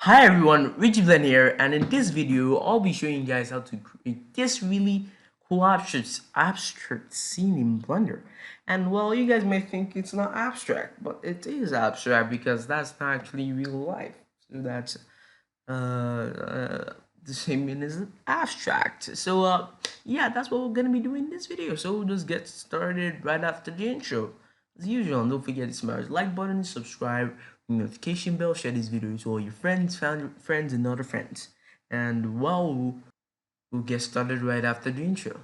Hi everyone, Richie Glenn here, and in this video, I'll be showing you guys how to create this really cool abstract scene in Blender. And well, you guys may think it's not abstract, but it is abstract because that's not actually real life. So that's the same meaning as abstract. Yeah, that's what we're gonna be doing in this video. So we'll just get started right after the intro. As usual, don't forget to smash the like button, subscribe, notification bell, share this video to all your friends, family, friends, and other friends. And well, we'll get started right after the intro.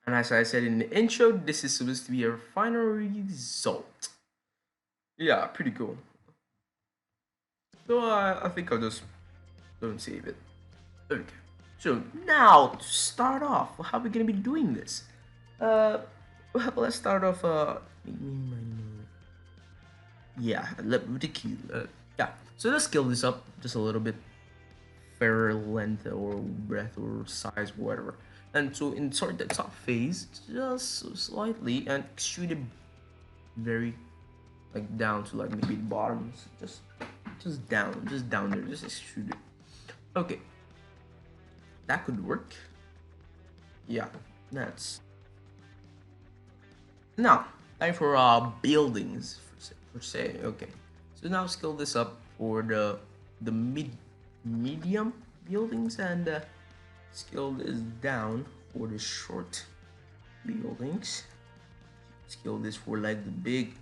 And as I said in the intro, this is supposed to be our final result. Yeah, pretty cool. So I think I'll just don't save it. Okay. So now to start off, how are we gonna be doing this? Well, let's start off. Yeah, with the key. Yeah. So let's scale this up just a little bit, fairer length or breadth or size, whatever. And so insert the top face just so slightly and extrude it very like down to like maybe the bottoms, just down there, just extrude it. Okay, that could work. Yeah, that's now time for buildings per se. Okay, so now scale this up for the medium buildings and scale this down for the short buildings. Scale this for like the big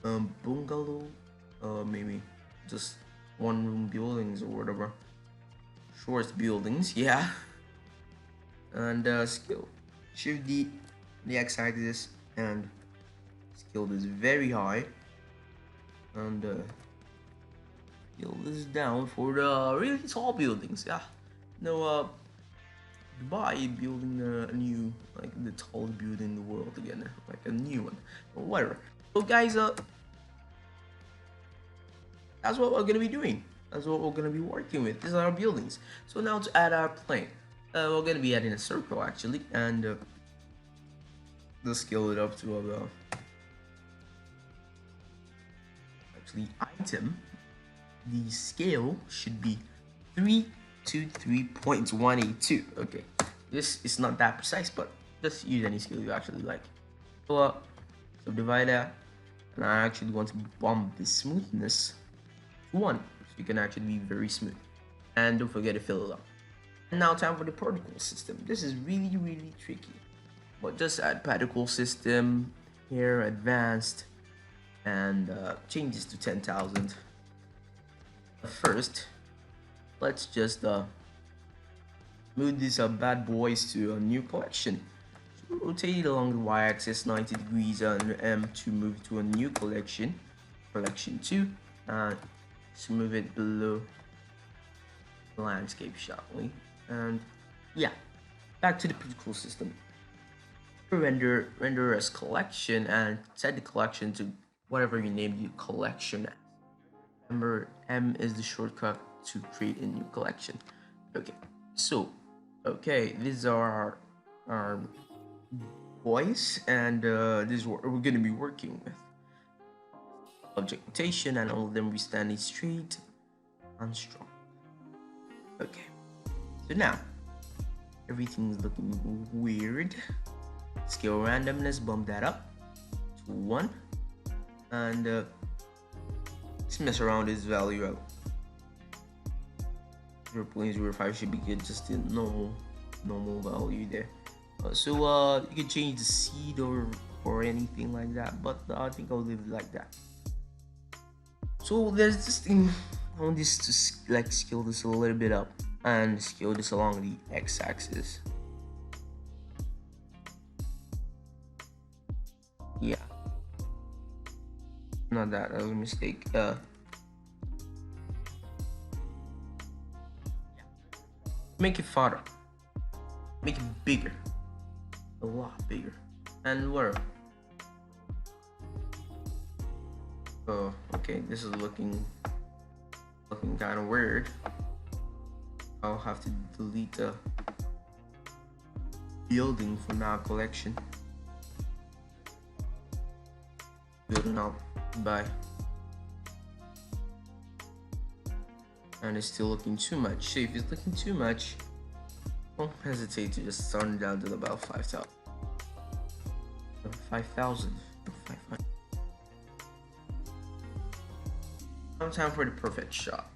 bungalow, maybe just one room buildings or whatever. Short buildings, yeah. And scale shift the x-axis and scale this very high and scale this down for the really tall buildings. Yeah, no Dubai building a new, like the tallest building in the world again, like a new one or whatever. So guys, that's what we're gonna be doing. That's what we're gonna be working with. These are our buildings. So now to add our plane, we're gonna be adding a circle actually, and let's scale it up to actually item. The scale should be 323.182. Okay, this is not that precise, but just use any scale you actually like. So subdivide that, and I actually want to bump the smoothness to 1, so you can actually be very smooth. And don't forget to fill it up. And now time for the particle system. This is really tricky, but just add particle system here, advanced, and changes to 10,000. First, let's just move these bad boys to a new collection. So rotate along the y-axis 90 degrees and M to move to a new collection, collection 2, and just move it below the landscape, shall we? And yeah, back to the particle system. Render as collection and set the collection to whatever you name the collection as. Remember, M is the shortcut to create a new collection. Okay, so okay, these are our boys, and this is what we're gonna be working with. Object rotation, and all of them be standing straight and strong. Okay, so now everything's looking weird. Scale randomness, bump that up to 1, and let's mess around this value out. 0.05 should be good, just the normal value there. You can change the seed or anything like that, but I think I'll leave it like that. So there's this thing. I want this to like scale this a little bit up and scale this along the x-axis. Yeah, not that was a mistake. Make it farther, make it bigger, a lot bigger, and where? Oh, okay, this is looking kind of weird. I'll have to delete the building from our collection. Building up by, and it's still looking too much. So if it's looking too much, don't hesitate to just turn it down to about 5,000. 5,000. 500. Now time for the perfect shot.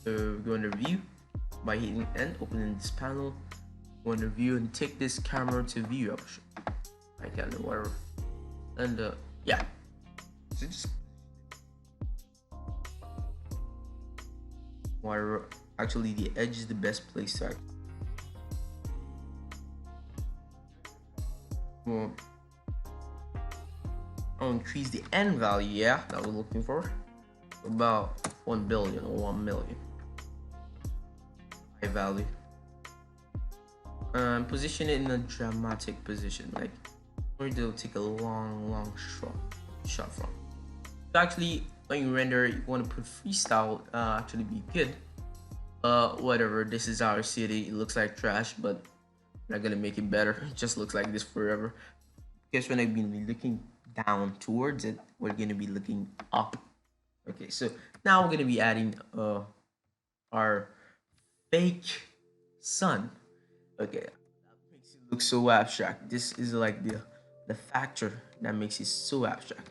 So go into view by hitting N, opening this panel. Go into view and take this camera to view option. I can't do whatever. And yeah. So just whatever. Actually, the edge is the best place to act. Well, I'll increase the N value, yeah, that we're looking for. About 1 billion or 1 million. High value. Position it in a dramatic position, like where they'll take a long shot from. So actually, when you render, you want to put freestyle. Actually, be good. Whatever. This is our city. It looks like trash, but I'm not gonna make it better. It just looks like this forever. Because when I'm gonna be looking down towards it, we're gonna be looking up. Okay, so now we're gonna be adding our fake sun. Okay, that makes it look so abstract. This is like the factor that makes it so abstract.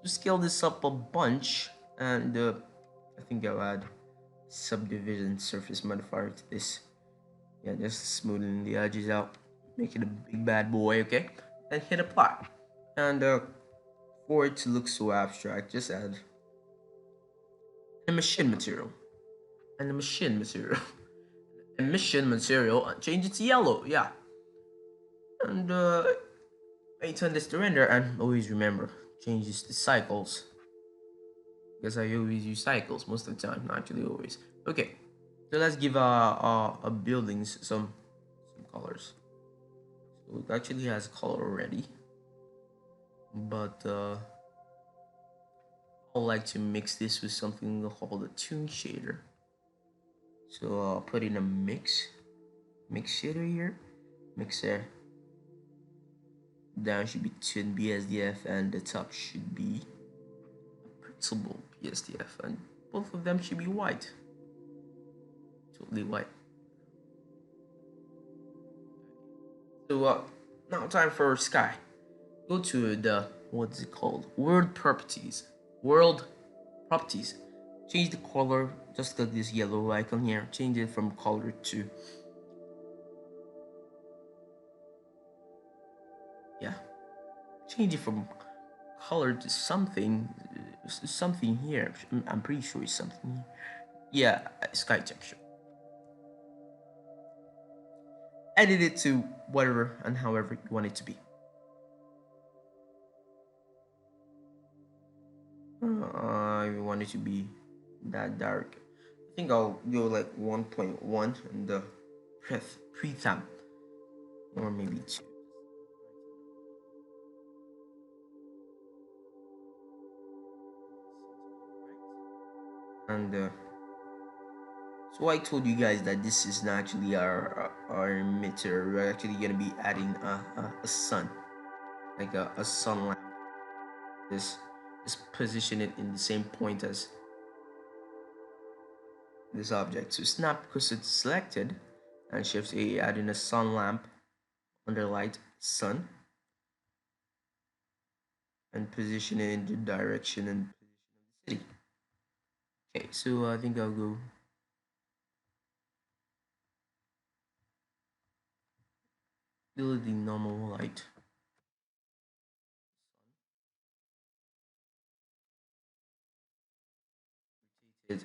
So scale this up a bunch, and I think I'll add subdivision surface modifier to this. Yeah, just smoothing the edges out, make it a big bad boy. Okay, and hit apply. And for it to look so abstract, just add emission material, and emission material, emission material, and change it to yellow. Yeah, and I turn this to render, and always remember change this to cycles, because I always use cycles most of the time, not actually always. Okay, so let's give our buildings some colors. So it actually has color already, but I like to mix this with something called a toon shader. So I'll put in a mix shader here. Mixer down should be toon BSDF, and the top should be principal BSDF, and both of them should be white. Totally white. So now time for sky. Go to the, what's it called? World properties. Change the color, just click this yellow icon here. Change it from color to, yeah. Change it from color to something here. I'm pretty sure it's something here. Yeah, sky texture. Edit it to whatever and however you want it to be. I want it to be that dark. I think I'll go like 1.1 and the pretamp, or maybe 2. And so I told you guys that this is not actually our emitter. We're actually gonna be adding a sun, like a sun lamp. This position it in the same point as this object. So it's not because it's selected, and shift A, adding a sun lamp under light sun, and position it in the direction and position of the city. Okay, so I think I'll go do the normal light. Rotate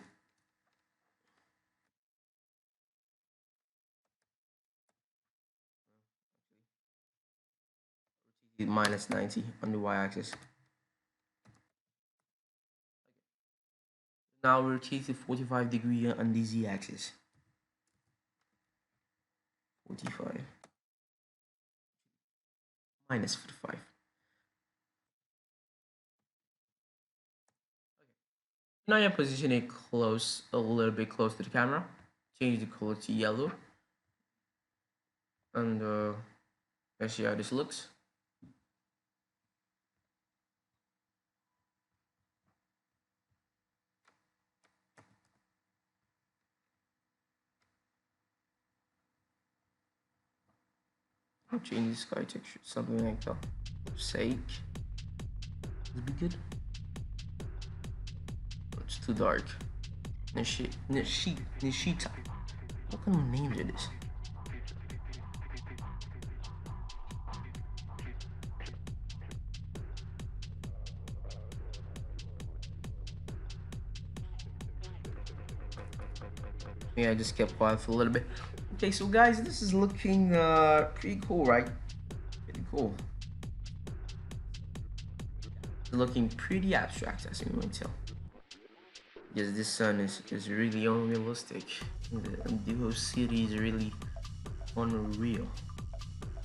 it minus 90 on the y-axis. Now rotate it 45 degree on the z-axis. 45 minus 45. Now you position it close, a little bit close to the camera. change the color to yellow, and let's see how this looks. I'll change the sky texture, something like that. Sake. Would be good. It's too dark. Nishita. What kind of names it is? Yeah, I just kept quiet for a little bit. Okay, so guys, this is looking pretty cool, right? Pretty cool. It's looking pretty abstract, as you might tell. Because this sun is really unrealistic. The whole city is really unreal.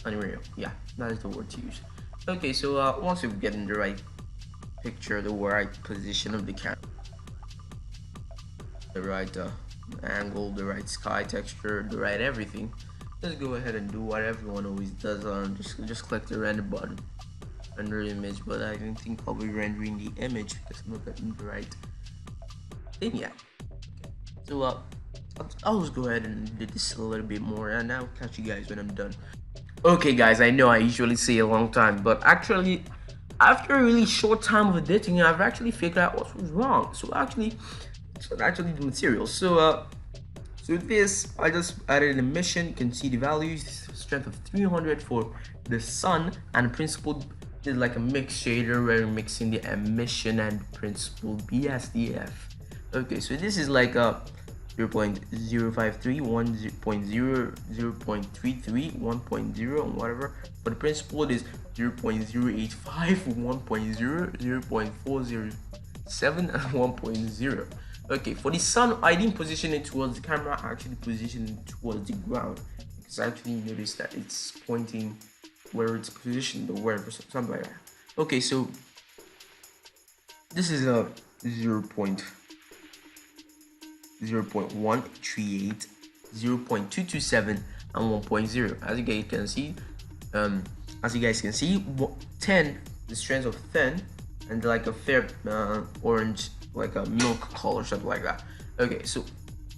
Unreal, yeah, that is the word to use. Okay, so once we get in the right picture, the right position of the camera, the right angle, the right sky texture, the right everything, let's go ahead and do what everyone always does. Just click the render button, render image. But I don't think I'll be rendering the image because I'm not getting the right thing yet. So I'll just go ahead and do this a little bit more, and I'll catch you guys when I'm done. Okay guys, I know I usually say a long time, but actually after a really short time of editing, I've actually figured out what was wrong. So actually the material. So this, I just added an emission. You can see the values, strength of 300 for the sun, and principled is like a mix shader where we're mixing the emission and principled BSDF. Okay, so this is like a 0.053, 1.0, 0.33, 1.0, and whatever. But the principled is 0.085, 1.0, 0.407, and 1.0. Okay, for the sun, I didn't position it towards the camera. I actually positioned it towards the ground, because I actually noticed that it's pointing where it's positioned or wherever, something like that. Okay, so this is a 0.138, 0.227, and 1.0. As you guys can see, 10, the strength of 10, and like a fair orange, like a milk color, something like that. Okay, so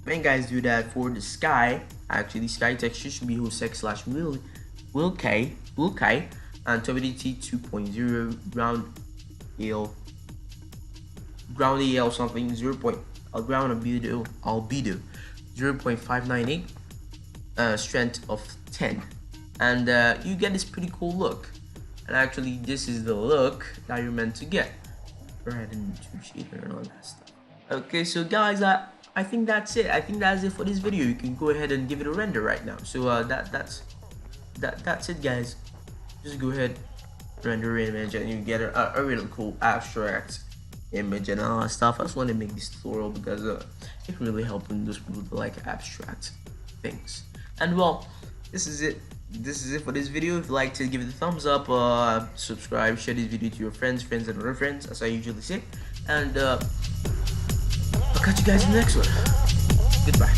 when guys do that for the sky, actually sky texture should be hosec/wilk, and turbidity 2.0, ground AL something 0. Ground albedo 0.598, strength of 10, and you get this pretty cool look. And actually this is the look that you're meant to get. Go ahead and do shader and all that stuff. Okay, so guys, I think that's it. I think that's it for this video. You can go ahead and give it a render right now. So that's it, guys. Just go ahead, render image, and you get a really cool abstract image and all that stuff. I just want to make this tutorial because it really helping those people to like abstract things. And well, this is it for this video. If you like to give it a thumbs up, subscribe, share this video to your friends and other friends, as I usually say, and I'll catch you guys in the next one. Goodbye.